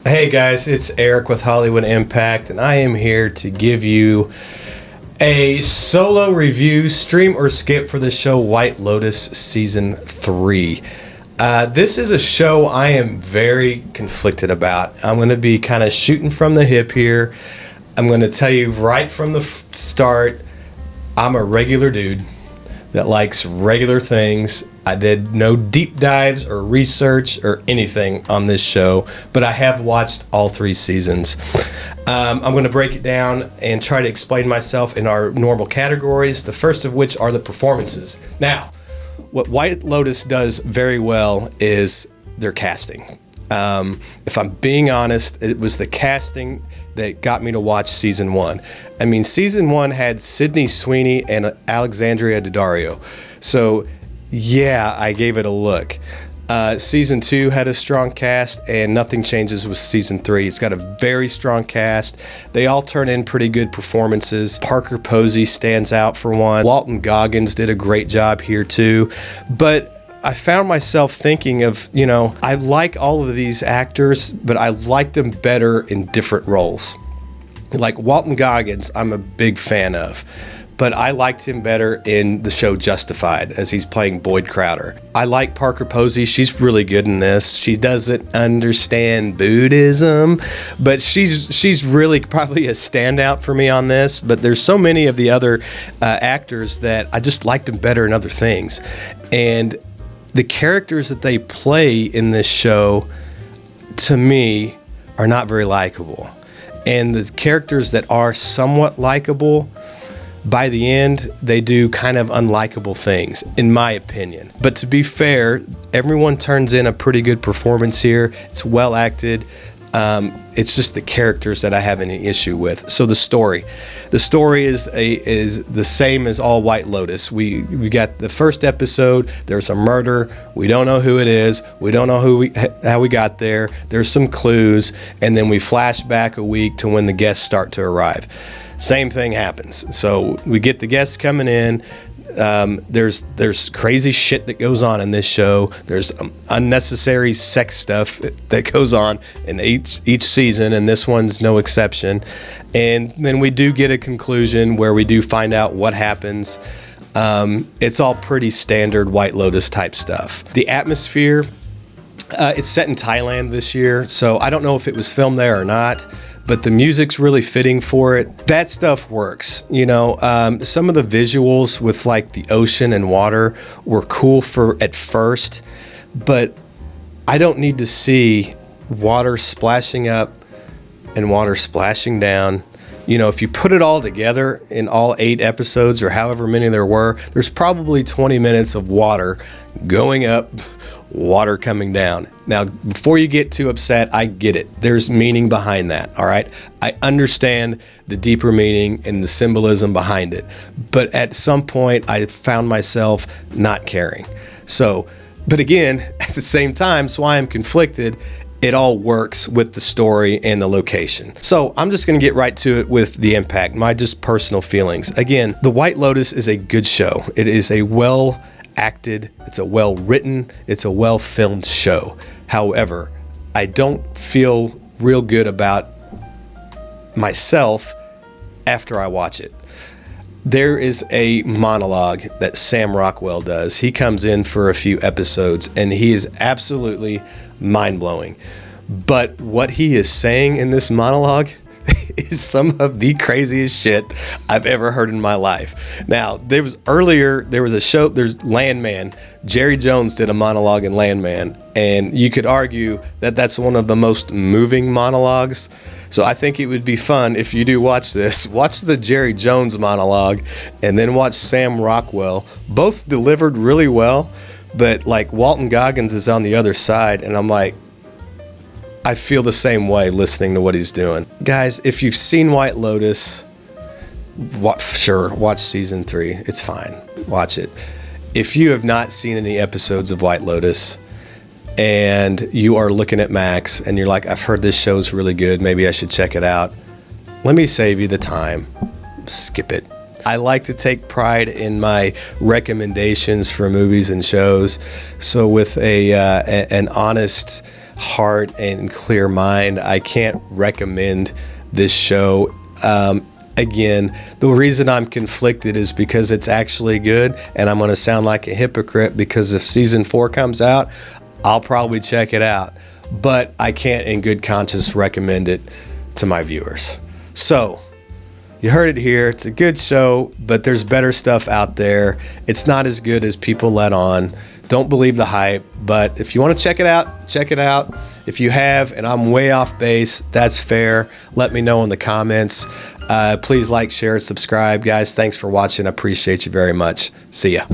Hey guys, it's Eric with Hollywood Impact, and I am here to give you a solo review, stream or skip for the show White Lotus Season 3. This is a show I am very conflicted about. I'm going to be kind of shooting from the hip here. I'm going to tell you right from the start, I'm a regular dude that likes regular things. I did no deep dives or research or anything on this show, but I have watched all 3 seasons. I'm going to break it down and try to explain myself in our normal categories, the first of which are the performances. Now, what White Lotus does very well is their casting. If I'm being honest, it was the casting that got me to watch season 1. I mean, season 1 had Sydney Sweeney and Alexandria Daddario. So, yeah, I gave it a look. Season 2 had a strong cast, and nothing changes with season 3. It's got a very strong cast. They all turn in pretty good performances. Parker Posey stands out for one. Walton Goggins did a great job here too. But I found myself thinking of, I like all of these actors, but I like them better in different roles. Like Walton Goggins, I'm a big fan of. But I liked him better in the show Justified, as he's playing Boyd Crowder. I like Parker Posey. She's really good in this. She doesn't understand Buddhism, but she's really probably a standout for me on this. But there's so many of the other actors that I just liked them better in other things. And the characters that they play in this show, to me, are not very likable. And the characters that are somewhat likable, by the end, they do kind of unlikable things, in my opinion. But to be fair, everyone turns in a pretty good performance here. It's well acted. It's just the characters that I have any issue with. So the story is the same as all White Lotus. We got the first episode. There's a murder. We don't know who it is. We don't know how we got there. There's some clues, and then we flash back a week to when the guests start to arrive. Same thing happens. So we get the guests coming in. There's crazy shit that goes on in this show. There's unnecessary sex stuff that goes on in each season, and this one's no exception. And then we do get a conclusion where we do find out what happens. It's all pretty standard White Lotus type stuff. The atmosphere, it's set in Thailand this year, so I don't know if it was filmed there or not, but the music's really fitting for it. That stuff works. Some of the visuals with like the ocean and water were cool at first, but I don't need to see water splashing up and water splashing down. If you put it all together in all 8 episodes or however many there were, there's probably 20 minutes of water going up, water coming down. Now, before you get too upset, I get it. There's meaning behind that, all right? I understand the deeper meaning and the symbolism behind it. But at some point, I found myself not caring. But again, at the same time, so I am conflicted. It all works with the story and the location. So I'm just going to get right to it with the impact, my just personal feelings. Again, The White Lotus is a good show. It is a well-acted, it's a well-written, it's a well-filmed show. However, I don't feel real good about myself after I watch it. There is a monologue that Sam Rockwell does. He comes in for a few episodes, and he is absolutely mind-blowing. But what he is saying in this monologue is some of the craziest shit I've ever heard in my life. Now, there was a show, there's Landman. Jerry Jones did a monologue in Landman, and you could argue that that's one of the most moving monologues. So I think it would be fun if you do watch this, watch the Jerry Jones monologue and then watch Sam Rockwell. Both delivered really well, but like Walton Goggins is on the other side, and I'm like, I feel the same way listening to what he's doing. Guys, if you've seen White Lotus, watch season 3. It's fine. Watch it. If you have not seen any episodes of White Lotus and you are looking at Max and you're like, I've heard this show's really good, maybe I should check it out, let me save you the time. Skip it. I like to take pride in my recommendations for movies and shows. So with an honest heart and clear mind, I can't recommend this show. Again, the reason I'm conflicted is because it's actually good, and I'm going to sound like a hypocrite because if season 4 comes out, I'll probably check it out. But I can't in good conscience recommend it to my viewers. So, you heard it here. It's a good show, but there's better stuff out there. It's not as good as people let on. Don't believe the hype, but if you want to check it out, check it out. If you have, and I'm way off base, that's fair. Let me know in the comments. Please like, share, subscribe. Guys, thanks for watching. I appreciate you very much. See ya.